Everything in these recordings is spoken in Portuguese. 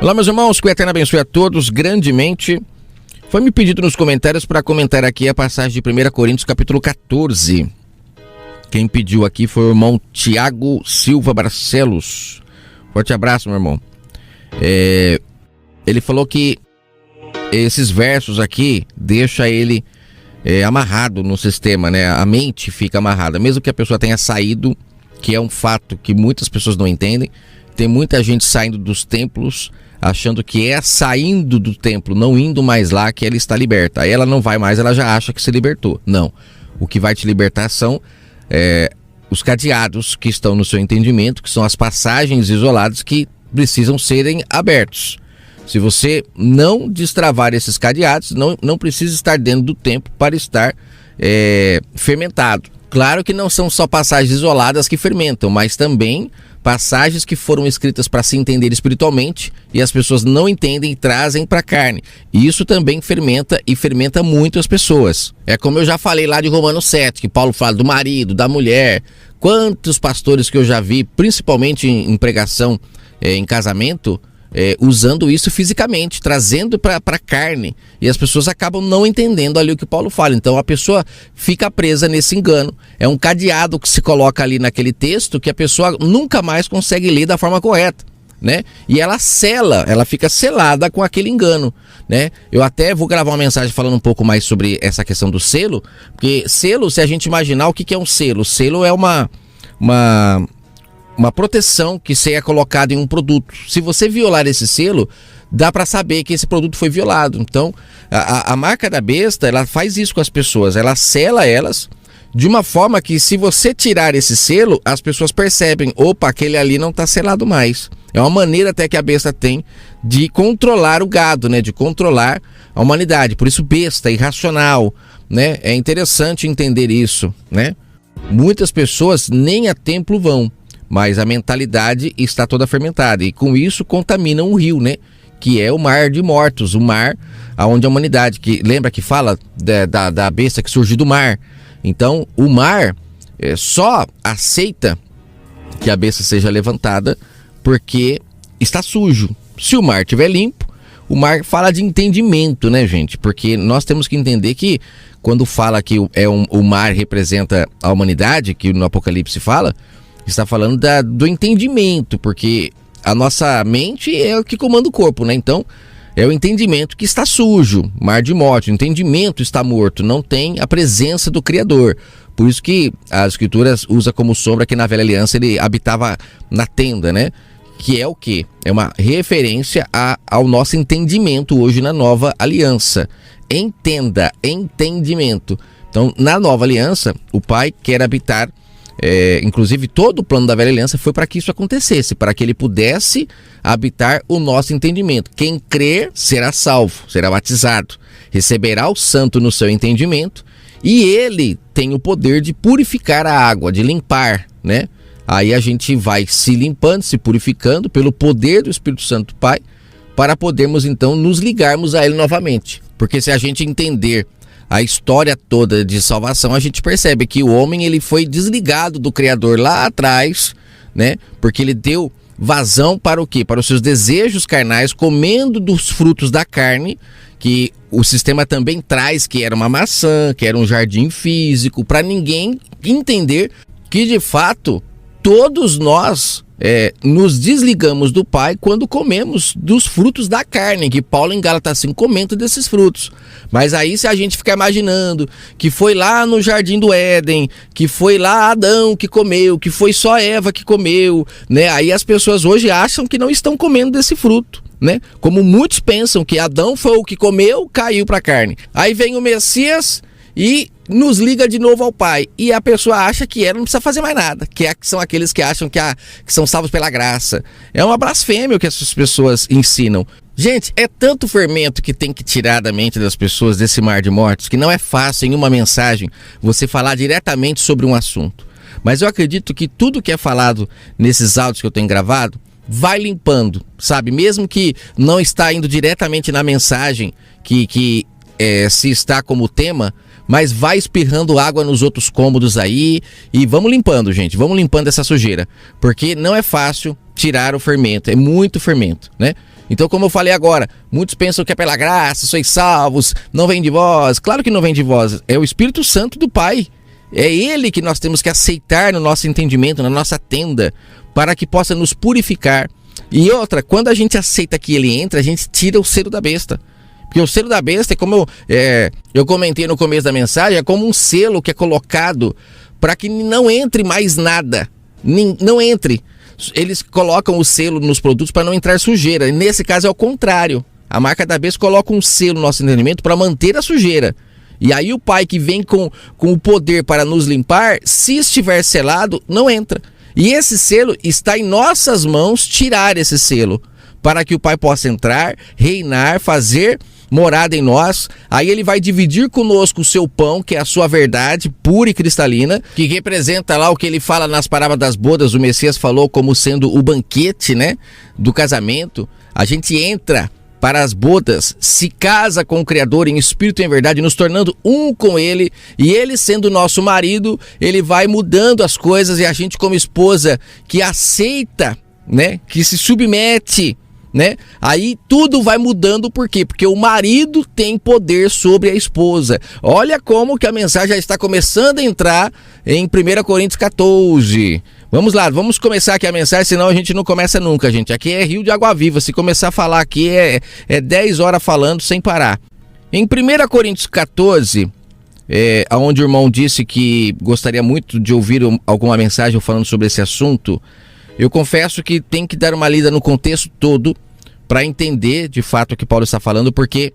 Olá, meus irmãos, que o Eterno abençoe a todos grandemente. Foi me pedido nos comentários para comentar aqui a passagem de 1 Coríntios capítulo 14. Quem pediu aqui foi o irmão Tiago Silva Barcelos. Forte abraço, meu irmão. Ele falou que esses versos aqui deixam ele amarrado no sistema, né? A mente fica amarrada, mesmo que a pessoa tenha saído, que é um fato que muitas pessoas não entendem. Tem muita gente saindo dos templos, achando que é saindo do templo, não indo mais lá, que ela está liberta. Aí ela não vai mais, ela já acha que se libertou. Não. O que vai te libertar são os cadeados que estão no seu entendimento, que são as passagens isoladas que precisam serem abertos. Se você não destravar esses cadeados, não precisa estar dentro do templo para estar fermentado. Claro que não são só passagens isoladas que fermentam, mas também passagens que foram escritas para se entender espiritualmente e as pessoas não entendem e trazem para a carne. E isso também fermenta e fermenta muito as pessoas. É como eu já falei lá de Romanos 7, que Paulo fala do marido, da mulher. Quantos pastores que eu já vi, principalmente em pregação, em casamento, usando isso fisicamente, trazendo para a carne, e as pessoas acabam não entendendo ali o que Paulo fala. Então a pessoa fica presa nesse engano. É um cadeado que se coloca ali naquele texto que a pessoa nunca mais consegue ler da forma correta, né? E ela fica selada com aquele engano, né? Eu até vou gravar uma mensagem falando um pouco mais sobre essa questão do selo, porque selo, se a gente imaginar o que é um selo, selo é uma proteção que seja colocada em um produto. Se você violar esse selo, dá para saber que esse produto foi violado. Então, a marca da besta, ela faz isso com as pessoas, ela sela elas de uma forma que, se você tirar esse selo, as pessoas percebem, opa, aquele ali não está selado mais. É uma maneira até que a besta tem de controlar o gado, né? De controlar a humanidade. Por isso, besta, irracional, né? É interessante entender isso, né? Muitas pessoas nem a templo vão, mas a mentalidade está toda fermentada e com isso contaminam o rio, né? Que é o mar de mortos, o mar onde a humanidade, que lembra que fala da besta que surgiu do mar. Então o mar só aceita que a besta seja levantada porque está sujo. Se o mar estiver limpo, o mar fala de entendimento, né, gente? Porque nós temos que entender que quando fala que o mar representa a humanidade, que no Apocalipse fala, está falando do entendimento, porque a nossa mente é o que comanda o corpo, né? Então, é o entendimento que está sujo, mar de morte, o entendimento está morto, não tem a presença do Criador. Por isso que as Escrituras usa como sombra que na Velha Aliança ele habitava na tenda, né? Que é o quê? É uma referência ao nosso entendimento hoje na Nova Aliança. Entenda, entendimento. Então, na Nova Aliança, o Pai quer habitar. Inclusive todo o plano da Velha Aliança foi para que isso acontecesse, para que ele pudesse habitar o nosso entendimento. Quem crer será salvo, será batizado, receberá o santo no seu entendimento e ele tem o poder de purificar a água, de limpar, né? Aí a gente vai se limpando, se purificando pelo poder do Espírito Santo Pai, para podermos então nos ligarmos a ele novamente. Porque se a gente entender a história toda de salvação, a gente percebe que o homem ele foi desligado do Criador lá atrás, né? Porque ele deu vazão para o quê? Para os seus desejos carnais, comendo dos frutos da carne, que o sistema também traz, que era uma maçã, que era um jardim físico, para ninguém entender que de fato todos nós nos desligamos do Pai quando comemos dos frutos da carne, que Paulo em Gálatas 5 comenta desses frutos. Mas aí se a gente ficar imaginando que foi lá no Jardim do Éden, que foi lá Adão que comeu, que foi só Eva que comeu, né? Aí as pessoas hoje acham que não estão comendo desse fruto, né? Como muitos pensam que Adão foi o que comeu, caiu para a carne. Aí vem o Messias e nos liga de novo ao Pai, e a pessoa acha que ela não precisa fazer mais nada, que são aqueles que acham que são salvos pela graça. É uma blasfêmia o que essas pessoas ensinam. Gente, é tanto fermento que tem que tirar da mente das pessoas desse mar de mortos, que não é fácil em uma mensagem você falar diretamente sobre um assunto. Mas eu acredito que tudo que é falado nesses áudios que eu tenho gravado vai limpando, sabe? Mesmo que não está indo diretamente na mensagem que se está como tema, mas vai espirrando água nos outros cômodos aí. E vamos limpando, gente, vamos limpando essa sujeira, porque não é fácil tirar o fermento, é muito fermento, né? Então, como eu falei agora, muitos pensam que é pela graça, sois salvos, não vem de vós. Claro que não vem de vós, é o Espírito Santo do Pai. É Ele que nós temos que aceitar no nosso entendimento, na nossa tenda, para que possa nos purificar. E outra, quando a gente aceita que Ele entra, a gente tira o selo da besta. Porque o selo da besta é como eu comentei no começo da mensagem, é como um selo que é colocado para que não entre mais nada. Não entre. Eles colocam o selo nos produtos para não entrar sujeira. E nesse caso é o contrário. A marca da besta coloca um selo no nosso entendimento para manter a sujeira. E aí o Pai que vem com o poder para nos limpar, se estiver selado, não entra. E esse selo está em nossas mãos, tirar esse selo, para que o Pai possa entrar, reinar, fazer morada em nós. Aí ele vai dividir conosco o seu pão, que é a sua verdade pura e cristalina, que representa lá o que ele fala nas parábolas das bodas. O Messias falou como sendo o banquete, né, do casamento. A gente entra para as bodas, se casa com o Criador em espírito e em verdade, nos tornando um com Ele, e Ele sendo nosso marido, Ele vai mudando as coisas, e a gente como esposa que aceita, né, que se submete, né, aí tudo vai mudando. Por quê? Porque o marido tem poder sobre a esposa. Olha como que a mensagem já está começando a entrar em 1 Coríntios 14. Vamos lá, vamos começar aqui a mensagem, senão a gente não começa nunca, gente. Aqui é rio de água viva, se começar a falar aqui é 10 horas falando sem parar. Em 1 Coríntios 14, onde o irmão disse que gostaria muito de ouvir alguma mensagem falando sobre esse assunto, eu confesso que tem que dar uma lida no contexto todo para entender de fato o que Paulo está falando, porque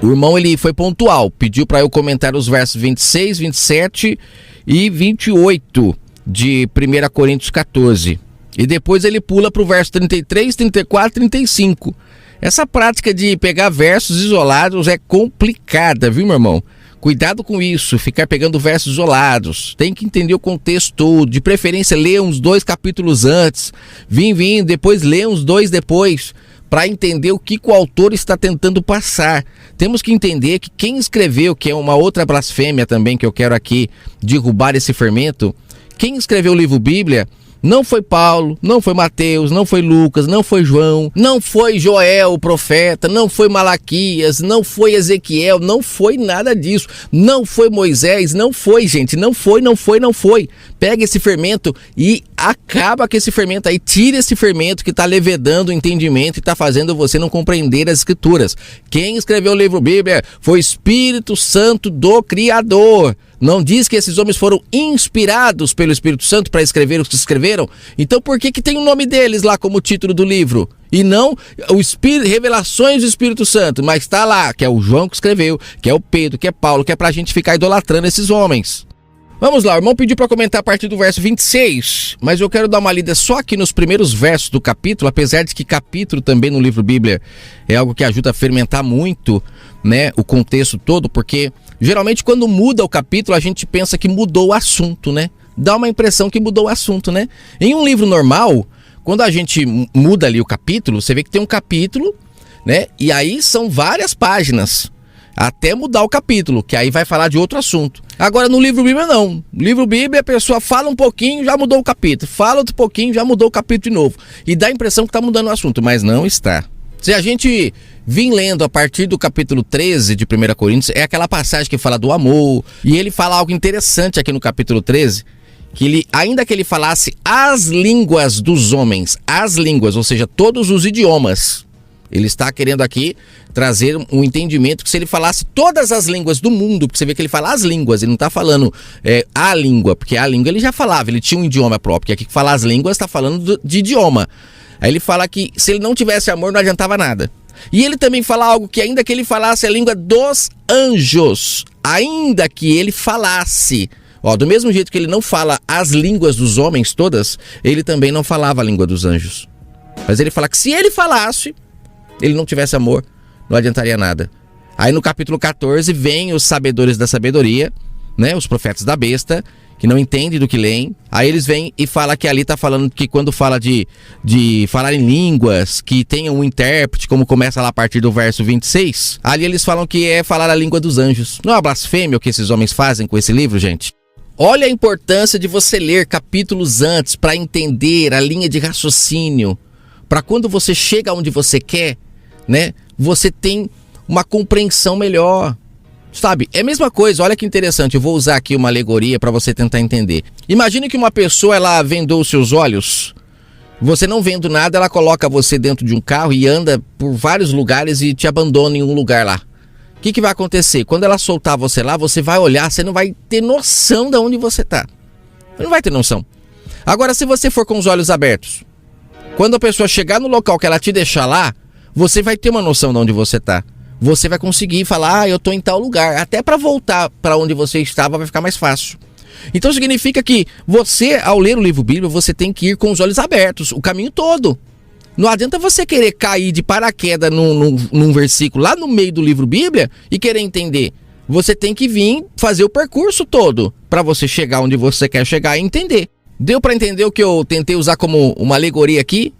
o irmão ele foi pontual, pediu para eu comentar os versos 26, 27 e 28 de 1 Coríntios 14. E depois ele pula para o verso 33, 34 e 35. Essa prática de pegar versos isolados é complicada, viu, meu irmão? Cuidado com isso, ficar pegando versos isolados. Tem que entender o contexto todo. De preferência, lê uns 2 capítulos antes. Depois lê uns 2 depois, para entender o que o autor está tentando passar. Temos que entender que quem escreveu, que é uma outra blasfêmia também que eu quero aqui derrubar esse fermento, quem escreveu o livro Bíblia não foi Paulo, não foi Mateus, não foi Lucas, não foi João, não foi Joel, o profeta, não foi Malaquias, não foi Ezequiel, não foi nada disso, não foi Moisés, não foi, gente, não foi. Pega esse fermento e acaba com esse fermento aí, tira esse fermento que está levedando o entendimento e está fazendo você não compreender as escrituras. Quem escreveu o livro Bíblia foi o Espírito Santo do Criador. Não diz que esses homens foram inspirados pelo Espírito Santo para escrever o que escreveram? Então por que tem o nome deles lá como título do livro? E não o Espírito, Revelações do Espírito Santo, mas está lá, que é o João que escreveu, que é o Pedro, que é Paulo, que é para a gente ficar idolatrando esses homens. Vamos lá, o irmão pediu para comentar a partir do verso 26, mas eu quero dar uma lida só aqui nos primeiros versos do capítulo, apesar de que capítulo também no livro Bíblia é algo que ajuda a fermentar muito, né, o contexto todo, porque geralmente quando muda o capítulo a gente pensa que mudou o assunto, né? Dá uma impressão que mudou o assunto, né? Em um livro normal, quando a gente muda ali o capítulo, você vê que tem um capítulo, né? E aí são várias páginas até mudar o capítulo, que aí vai falar de outro assunto. Agora no livro Bíblia não. No livro Bíblia a pessoa fala um pouquinho, já mudou o capítulo. Fala outro pouquinho, já mudou o capítulo de novo. E dá a impressão que está mudando o assunto, mas não está. Se a gente vir lendo a partir do capítulo 13 de 1 Coríntios, é aquela passagem que fala do amor. E ele fala algo interessante aqui no capítulo 13, que ele, ainda que ele falasse as línguas dos homens, as línguas, ou seja, todos os idiomas, ele está querendo aqui trazer um entendimento que se ele falasse todas as línguas do mundo, porque você vê que ele fala as línguas, ele não está falando a língua, porque a língua ele já falava, ele tinha um idioma próprio, porque aqui que fala as línguas está falando de idioma. Aí ele fala que se ele não tivesse amor não adiantava nada. E ele também fala algo que ainda que ele falasse a língua dos anjos, ainda que ele falasse, do mesmo jeito que ele não fala as línguas dos homens todas, ele também não falava a língua dos anjos. Mas ele fala que se ele falasse, ele não tivesse amor, não adiantaria nada. Aí no capítulo 14 vem os sabedores da sabedoria, né, os profetas da besta, que não entendem do que leem. Aí eles vêm e falam que ali tá falando que quando fala de falar em línguas, que tenha um intérprete, como começa lá a partir do verso 26, ali eles falam que é falar a língua dos anjos. Não é uma blasfêmia o que esses homens fazem com esse livro, gente? Olha a importância de você ler capítulos antes para entender a linha de raciocínio, para quando você chega onde você quer, né, você tem uma compreensão melhor. Sabe, é a mesma coisa, olha que interessante, eu vou usar aqui uma alegoria para você tentar entender. Imagine que uma pessoa, ela vendou os seus olhos, você não vendo nada, ela coloca você dentro de um carro e anda por vários lugares e te abandona em um lugar lá. O que vai acontecer? Quando ela soltar você lá, você vai olhar, você não vai ter noção de onde você está. Você não vai ter noção. Agora, se você for com os olhos abertos, quando a pessoa chegar no local que ela te deixar lá, você vai ter uma noção de onde você está. Você vai conseguir falar, eu estou em tal lugar. Até para voltar para onde você estava vai ficar mais fácil. Então significa que você, ao ler o livro bíblico, você tem que ir com os olhos abertos, o caminho todo. Não adianta você querer cair de paraquedas num versículo lá no meio do livro Bíblia e querer entender. Você tem que vir fazer o percurso todo para você chegar onde você quer chegar e entender. Deu para entender o que eu tentei usar como uma alegoria aqui?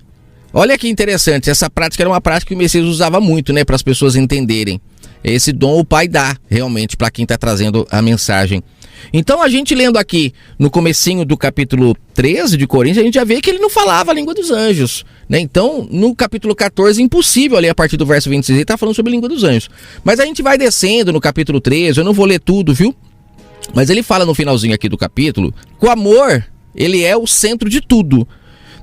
Olha que interessante, essa prática era uma prática que o Messias usava muito, né, para as pessoas entenderem. Esse dom o Pai dá, realmente, para quem está trazendo a mensagem. Então, a gente lendo aqui no comecinho do capítulo 13 de Coríntios, a gente já vê que ele não falava a língua dos anjos, né? Então, no capítulo 14, impossível ali a partir do verso 26, ele está falando sobre a língua dos anjos. Mas a gente vai descendo no capítulo 13, eu não vou ler tudo, viu? Mas ele fala no finalzinho aqui do capítulo que o amor, ele é o centro de tudo.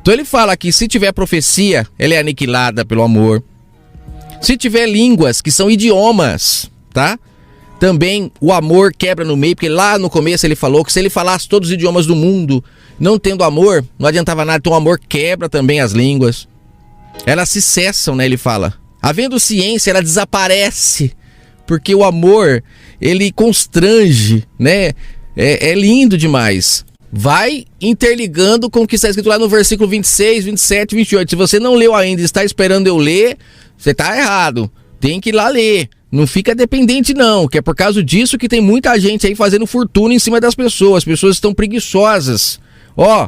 Então ele fala que se tiver profecia, ela é aniquilada pelo amor. Se tiver línguas, que são idiomas, tá? Também o amor quebra no meio, porque lá no começo ele falou que se ele falasse todos os idiomas do mundo, não tendo amor, não adiantava nada. Então o amor quebra também as línguas. Elas se cessam, né? Ele fala. Havendo ciência, ela desaparece, porque o amor, ele constrange, né? É lindo demais. Vai interligando com o que está escrito lá no versículo 26, 27, 28. Se você não leu ainda e está esperando eu ler, você está errado. Tem que ir lá ler. Não fica dependente não, que é por causa disso que tem muita gente aí fazendo fortuna em cima das pessoas. As pessoas estão preguiçosas. Ó,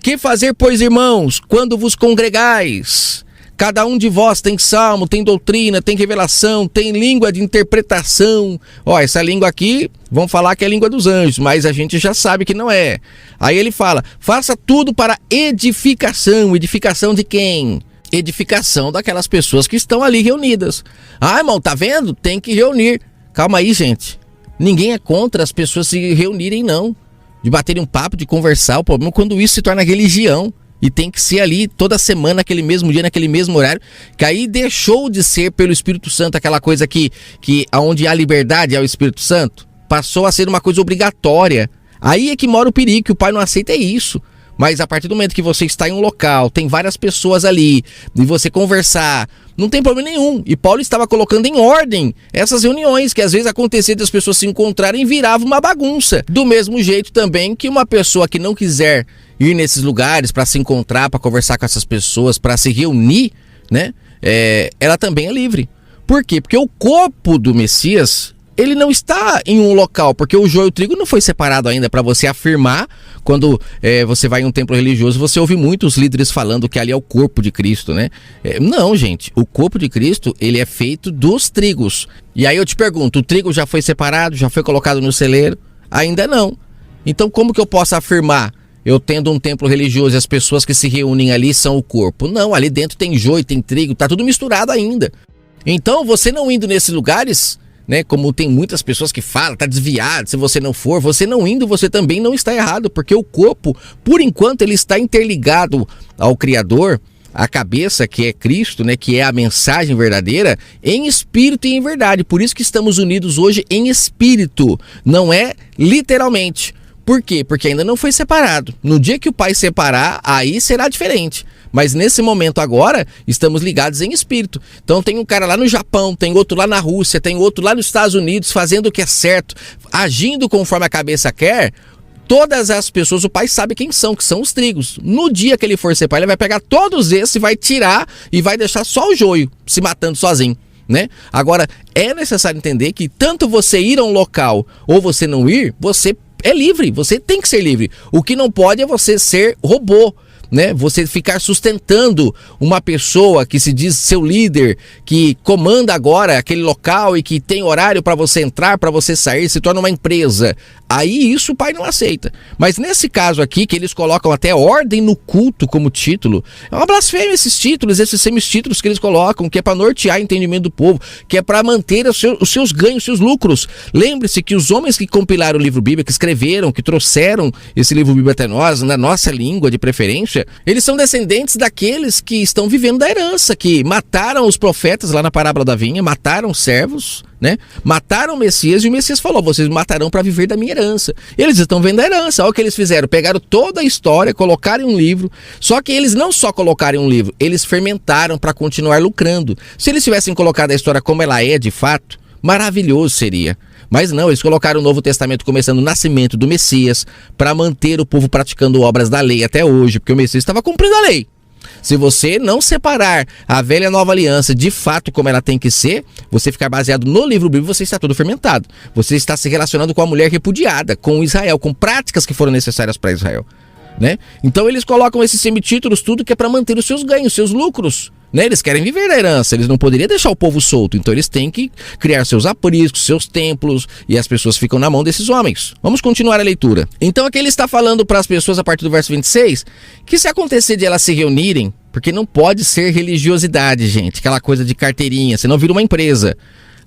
que fazer, pois, irmãos, quando vos congregais? Cada um de vós tem salmo, tem doutrina, tem revelação, tem língua de interpretação. Ó, essa língua aqui, vão falar que é a língua dos anjos, mas a gente já sabe que não é. Aí ele fala, faça tudo para edificação. Edificação de quem? Edificação daquelas pessoas que estão ali reunidas. Ah, irmão, tá vendo? Tem que reunir. Calma aí, gente. Ninguém é contra as pessoas se reunirem, não. De baterem um papo, de conversar. O problema é quando isso se torna religião. E tem que ser ali toda semana, naquele mesmo dia, naquele mesmo horário. Que aí deixou de ser pelo Espírito Santo aquela coisa que onde há liberdade é o Espírito Santo. Passou a ser uma coisa obrigatória. Aí é que mora o perigo, que o Pai não aceita é isso. Mas a partir do momento que você está em um local, tem várias pessoas ali, e você conversar, não tem problema nenhum. E Paulo estava colocando em ordem essas reuniões, que às vezes acontecia das pessoas se encontrarem e virava uma bagunça. Do mesmo jeito também que uma pessoa que não quiser ir nesses lugares para se encontrar, para conversar com essas pessoas, para se reunir, né? Ela também é livre. Por quê? Porque o corpo do Messias, ele não está em um local, porque o joio e o trigo não foi separado ainda para você afirmar. Quando você vai em um templo religioso, você ouve muitos líderes falando que ali é o corpo de Cristo, né? Não, gente, o corpo de Cristo, ele é feito dos trigos. E aí eu te pergunto, o trigo já foi separado, já foi colocado no celeiro? Ainda não. Então como que eu posso afirmar, eu tendo um templo religioso e as pessoas que se reúnem ali são o corpo? Não, ali dentro tem joio, tem trigo, tá tudo misturado ainda. Então você não indo nesses lugares, né, como tem muitas pessoas que falam, tá desviado, se você não for, você não indo, você também não está errado, porque o corpo, por enquanto, ele está interligado ao Criador, a cabeça, que é Cristo, né, que é a mensagem verdadeira, em espírito e em verdade. Por isso que estamos unidos hoje em espírito, não é literalmente. Por quê? Porque ainda não foi separado. No dia que o Pai separar, aí será diferente. Mas nesse momento agora, estamos ligados em espírito. Então tem um cara lá no Japão, tem outro lá na Rússia, tem outro lá nos Estados Unidos, fazendo o que é certo, agindo conforme a cabeça quer. Todas as pessoas, o Pai sabe quem são, que são os trigos. No dia que ele for separar, ele vai pegar todos esses, vai tirar e vai deixar só o joio, se matando sozinho, né? Agora, é necessário entender que tanto você ir a um local ou você não ir, você é livre, você tem que ser livre. O que não pode é você ser robô, né? Você ficar sustentando uma pessoa que se diz seu líder, que comanda agora aquele local e que tem horário para você entrar, para você sair, se torna uma empresa. Aí isso o pai não aceita. Mas nesse caso aqui, que eles colocam até ordem no culto como título, é uma blasfêmia esses títulos, esses semi-títulos que eles colocam, que é para nortear o entendimento do povo, que é para manter os seus ganhos, os seus lucros. Lembre-se que os homens que compilaram o livro bíblico, que escreveram, que trouxeram esse livro bíblico até nós, na nossa língua de preferência, eles são descendentes daqueles que estão vivendo da herança, que mataram os profetas lá na parábola da vinha, mataram os servos, né? Mataram o Messias, e o Messias falou: vocês me matarão para viver da minha herança. Eles estão vendo a herança. Olha o que eles fizeram: pegaram toda a história, colocaram em um livro. Só que eles não só colocaram em um livro, eles fermentaram para continuar lucrando. Se eles tivessem colocado a história como ela é de fato, maravilhoso seria. Mas não, eles colocaram o Novo Testamento começando o nascimento do Messias para manter o povo praticando obras da lei até hoje, porque o Messias estava cumprindo a lei. Se você não separar a velha e a nova aliança de fato como ela tem que ser, você ficar baseado no livro bíblico, você está todo fermentado. Você está se relacionando com a mulher repudiada, com Israel, com práticas que foram necessárias para Israel, né? Então eles colocam esses semitítulos tudo que é para manter os seus ganhos, seus lucros, né? Eles querem viver da herança, eles não poderiam deixar o povo solto, então eles têm que criar seus apriscos, seus templos, e as pessoas ficam na mão desses homens. Vamos continuar a leitura. Então aqui ele está falando para as pessoas a partir do verso 26, que se acontecer de elas se reunirem, porque não pode ser religiosidade, gente, aquela coisa de carteirinha, senão vira uma empresa.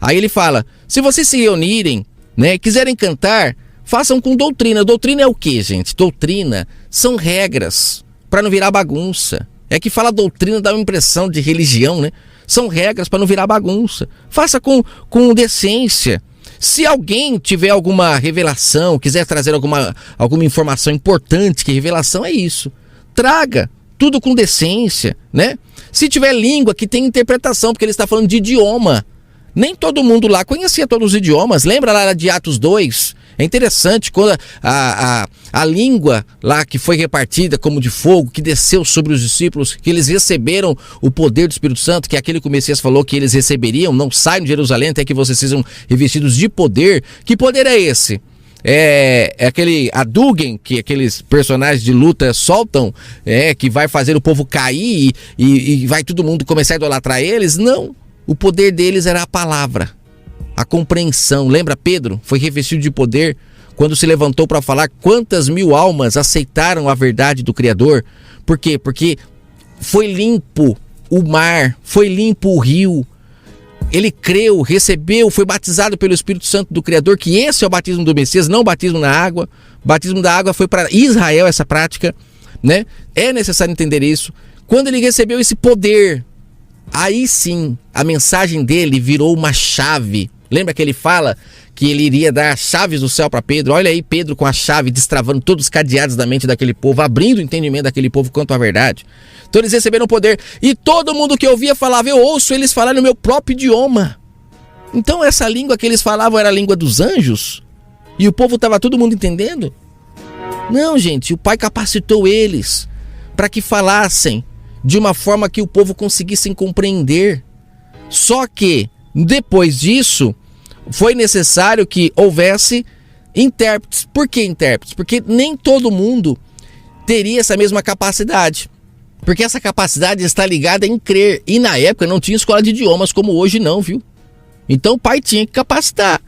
Aí ele fala: se vocês se reunirem, né, quiserem cantar, façam com doutrina. Doutrina é o que, gente? Doutrina são regras, para não virar bagunça. É que fala doutrina, dá uma impressão de religião, né? São regras para não virar bagunça. Faça com decência. Se alguém tiver alguma revelação, quiser trazer alguma informação importante, que revelação é isso, traga tudo com decência, né? Se tiver língua, que tem interpretação, porque ele está falando de idioma. Nem todo mundo lá conhecia todos os idiomas. Lembra lá de Atos 2? É interessante quando a língua lá que foi repartida como de fogo, que desceu sobre os discípulos, que eles receberam o poder do Espírito Santo, que é aquele que o Messias falou que eles receberiam: não saiam de Jerusalém até que vocês sejam revestidos de poder. Que poder é esse? É aquele Hadouken que aqueles personagens de luta soltam, que vai fazer o povo cair e vai todo mundo começar a idolatrar eles? Não, o poder deles era a palavra, a compreensão. Lembra Pedro? Foi revestido de poder quando se levantou para falar quantas mil almas aceitaram a verdade do Criador. Por quê? Porque foi limpo o mar, foi limpo o rio. Ele creu, recebeu, foi batizado pelo Espírito Santo do Criador, que esse é o batismo do Messias, não o batismo na água. O batismo da água foi para Israel, essa prática, né? É necessário entender isso. Quando ele recebeu esse poder, aí sim, a mensagem dele virou uma chave. Lembra que ele fala que ele iria dar as chaves do céu para Pedro? Olha aí Pedro com a chave, destravando todos os cadeados da mente daquele povo, abrindo o entendimento daquele povo quanto à verdade. Então eles receberam poder, e todo mundo que ouvia falava: eu ouço eles falar no meu próprio idioma. Então essa língua que eles falavam era a língua dos anjos? E o povo estava todo mundo entendendo? Não, gente, o Pai capacitou eles para que falassem de uma forma que o povo conseguisse compreender. Só que depois disso, foi necessário que houvesse intérpretes. Por que intérpretes? Porque nem todo mundo teria essa mesma capacidade. Porque essa capacidade está ligada em crer. E na época não tinha escola de idiomas como hoje não, viu? Então o pai tinha que capacitar.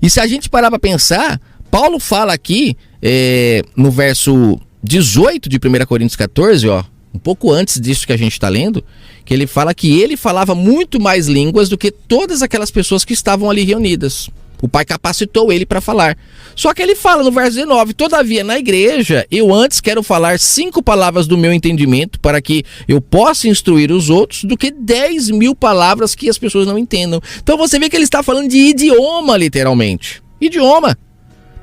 E se a gente parar para pensar, Paulo fala aqui, no verso 18 de 1 Coríntios 14, ó, um pouco antes disso que a gente está lendo, que ele fala que ele falava muito mais línguas do que todas aquelas pessoas que estavam ali reunidas. O pai capacitou ele para falar. Só que ele fala no verso 19: todavia na igreja eu antes quero falar 5 palavras do meu entendimento para que eu possa instruir os outros, do que 10.000 palavras que as pessoas não entendam. Então você vê que ele está falando de idioma, literalmente. Idioma,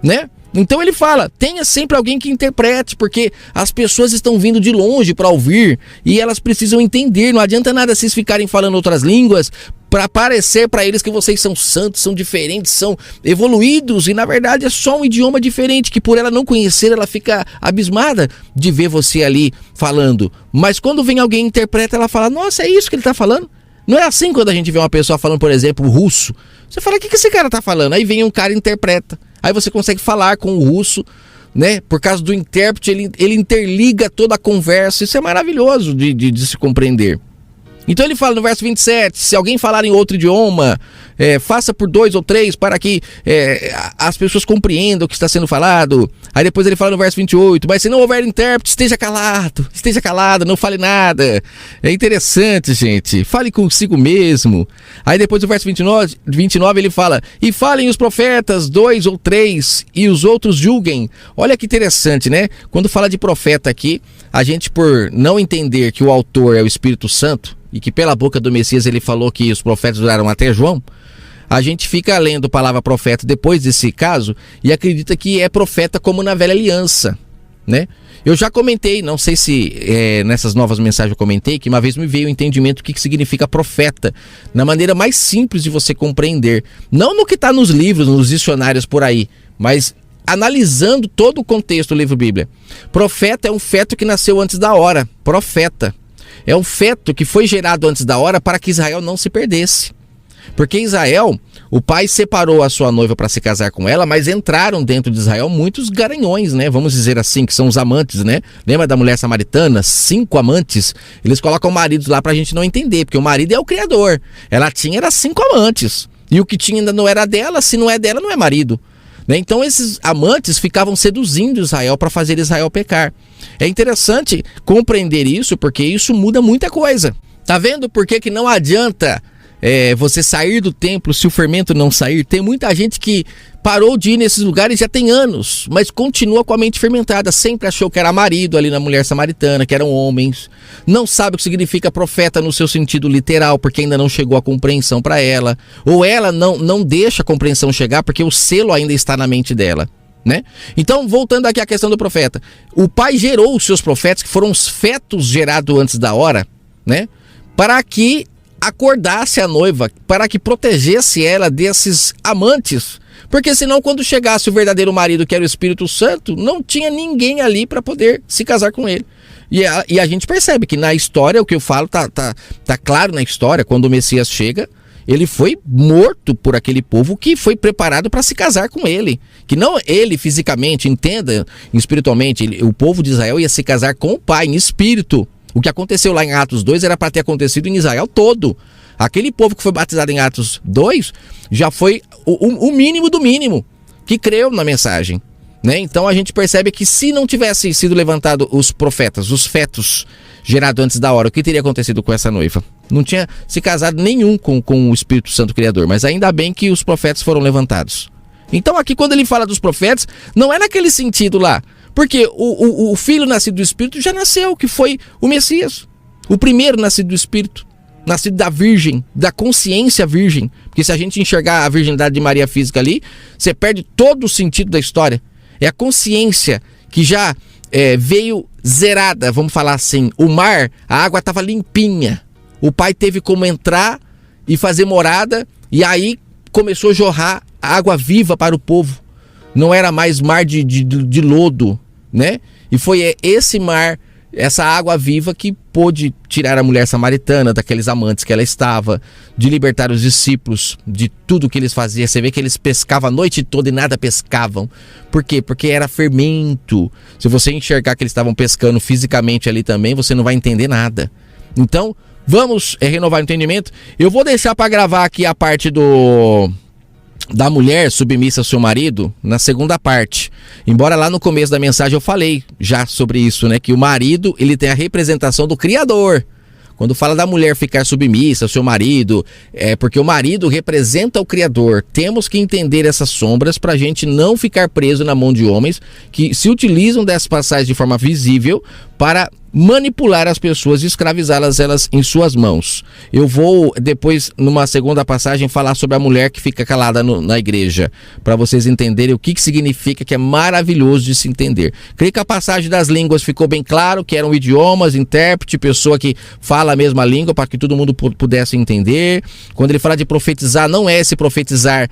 né? Então ele fala: tenha sempre alguém que interprete, porque as pessoas estão vindo de longe para ouvir e elas precisam entender. Não adianta nada vocês ficarem falando outras línguas para parecer para eles que vocês são santos, são diferentes, são evoluídos, e na verdade é só um idioma diferente, que por ela não conhecer, ela fica abismada de ver você ali falando. Mas quando vem alguém e interpreta, ela fala: nossa, é isso que ele está falando? Não é assim quando a gente vê uma pessoa falando, por exemplo, russo. Você fala: o que esse cara está falando? Aí vem um cara e interpreta. Aí você consegue falar com o russo, né? Por causa do intérprete, ele interliga toda a conversa. Isso é maravilhoso de se compreender. Então ele fala no verso 27, se alguém falar em outro idioma, faça por 2 ou 3 para que as pessoas compreendam o que está sendo falado. Aí depois ele fala no verso 28, mas se não houver intérprete, esteja calado, não fale nada. É interessante, gente, fale consigo mesmo. Aí depois no verso 29 ele fala, e falem os profetas 2 ou 3 e os outros julguem. Olha que interessante, né? Quando fala de profeta aqui, a gente, por não entender que o autor é o Espírito Santo, e que pela boca do Messias ele falou que os profetas duraram até João, a gente fica lendo a palavra profeta depois desse caso e acredita que é profeta como na velha aliança, né? Eu já comentei, não sei se nessas novas mensagens eu comentei, que uma vez me veio o entendimento do que significa profeta, na maneira mais simples de você compreender, não no que está nos livros, nos dicionários por aí, mas analisando todo o contexto do livro Bíblia. Profeta é um feto que nasceu antes da hora, profeta. É um feto que foi gerado antes da hora para que Israel não se perdesse. Porque Israel, o pai separou a sua noiva para se casar com ela, mas entraram dentro de Israel muitos garanhões, né? Vamos dizer assim, que são os amantes, né? Lembra da mulher samaritana? 5 amantes. Eles colocam maridos lá para a gente não entender, porque o marido é o criador. Ela era 5 amantes. E o que tinha ainda não era dela, se não é dela, não é marido. Então esses amantes ficavam seduzindo Israel para fazer Israel pecar. É interessante compreender isso, porque isso muda muita coisa. Tá vendo por que não adianta você sair do templo se o fermento não sair? Tem muita gente que parou de ir nesses lugares já tem anos, mas continua com a mente fermentada. Sempre achou que era marido ali na mulher samaritana, que eram homens. Não sabe o que significa profeta no seu sentido literal, porque ainda não chegou a compreensão para ela. Ou ela não deixa a compreensão chegar, porque o selo ainda está na mente dela, né? Então, voltando aqui à questão do profeta. O pai gerou os seus profetas, que foram os fetos gerados antes da hora, né? Para que acordasse a noiva, para que protegesse ela desses amantes, porque senão quando chegasse o verdadeiro marido, que era o Espírito Santo, não tinha ninguém ali para poder se casar com ele. E a gente percebe que na história, o que eu falo tá claro na história, quando o Messias chega, ele foi morto por aquele povo que foi preparado para se casar com ele, que não ele fisicamente, entenda, espiritualmente, o povo de Israel ia se casar com o pai, em espírito. O que aconteceu lá em Atos 2 era para ter acontecido em Israel todo. Aquele povo que foi batizado em Atos 2 já foi o mínimo do mínimo que creu na mensagem, né? Então a gente percebe que se não tivesse sido levantado os profetas, os fetos gerados antes da hora, o que teria acontecido com essa noiva? Não tinha se casado nenhum com o Espírito Santo Criador, mas ainda bem que os profetas foram levantados. Então aqui quando ele fala dos profetas, não é naquele sentido lá, porque o filho nascido do Espírito já nasceu, que foi o Messias. O primeiro nascido do Espírito, nascido da virgem, da consciência virgem. Porque se a gente enxergar a virgindade de Maria física ali, você perde todo o sentido da história. É a consciência que já veio zerada, vamos falar assim. O mar, a água estava limpinha. O pai teve como entrar e fazer morada, e aí começou a jorrar água viva para o povo. Não era mais mar de lodo, né? E foi esse mar, essa água viva que pôde tirar a mulher samaritana daqueles amantes que ela estava, de libertar os discípulos de tudo que eles faziam. Você vê que eles pescavam a noite toda e nada pescavam. Por quê? Porque era fermento. Se você enxergar que eles estavam pescando fisicamente ali também, você não vai entender nada. Então, vamos renovar o entendimento. Eu vou deixar para gravar aqui a parte da mulher submissa ao seu marido na segunda parte. Embora lá no começo da mensagem eu falei já sobre isso, né? Que o marido, ele tem a representação do Criador. Quando fala da mulher ficar submissa ao seu marido, é porque o marido representa o Criador. Temos que entender essas sombras para a gente não ficar preso na mão de homens que se utilizam dessas passagens de forma visível para manipular as pessoas e escravizá-las elas em suas mãos. Eu vou depois, numa segunda passagem, falar sobre a mulher que fica calada na igreja, para vocês entenderem o que significa, que é maravilhoso de se entender. Creio que a passagem das línguas ficou bem claro, que eram idiomas, intérprete, pessoa que fala a mesma língua, para que todo mundo pudesse entender. Quando ele fala de profetizar, não é esse profetizar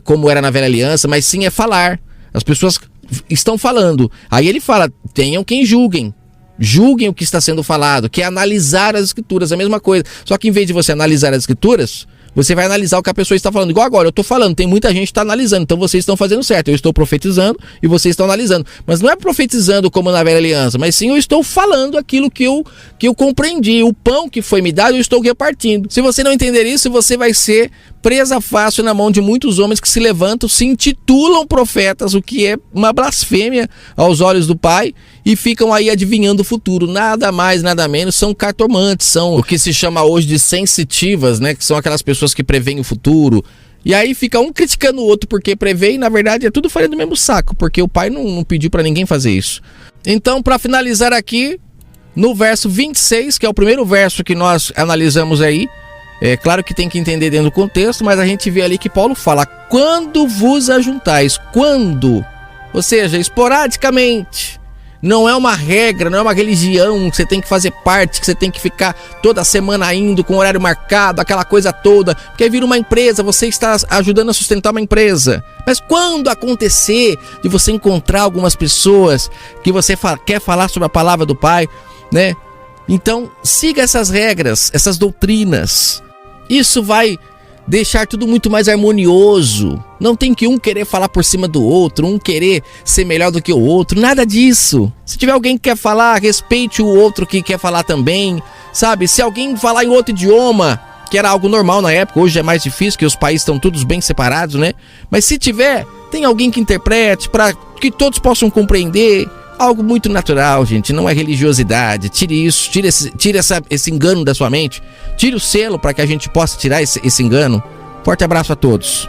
como era na velha aliança, mas sim é falar. As pessoas estão falando. Aí ele fala, tenham quem julguem. Julguem o que está sendo falado, que é analisar as escrituras, a mesma coisa. Só que em vez de você analisar as escrituras, Você vai analisar o que a pessoa está falando. Igual agora, eu estou falando, tem muita gente que está analisando, então vocês estão fazendo certo. Eu estou profetizando e vocês estão analisando. Mas não é profetizando como na velha aliança, mas sim eu estou falando aquilo que eu compreendi. O pão que foi me dado, eu estou repartindo. Se você não entender isso, você vai ser presa fácil na mão de muitos homens que se levantam, se intitulam profetas, o que é uma blasfêmia aos olhos do Pai, e ficam aí adivinhando o futuro. Nada mais, nada menos, são cartomantes, são o que se chama hoje de sensitivas, né? Que são aquelas pessoas que preveem o futuro. E aí fica um criticando o outro porque prevê, e na verdade é tudo farinha do mesmo saco, porque o Pai não pediu para ninguém fazer isso. Então, para finalizar aqui, no verso 26, que é o primeiro verso que nós analisamos aí, é claro que tem que entender dentro do contexto, mas a gente vê ali que Paulo fala: quando vos ajuntais, quando? Ou seja, esporadicamente. Não é uma regra, não é uma religião que você tem que fazer parte, que você tem que ficar toda semana indo com horário marcado, aquela coisa toda, porque aí vira uma empresa, você está ajudando a sustentar uma empresa. Mas quando acontecer de você encontrar algumas pessoas que você quer falar sobre a palavra do Pai, né? Então siga essas regras, essas doutrinas. Isso vai deixar tudo muito mais harmonioso. Não tem que um querer falar por cima do outro, um querer ser melhor do que o outro, nada disso. Se tiver alguém que quer falar, respeite o outro que quer falar também, sabe? Se alguém falar em outro idioma, que era algo normal na época, hoje é mais difícil, que os países estão todos bem separados, né? Mas se tiver, tem alguém que interprete para que todos possam compreender. Algo muito natural, gente, não é religiosidade. Tire isso, tire esse engano da sua mente. Tire o selo para que a gente possa tirar esse engano. Forte abraço a todos.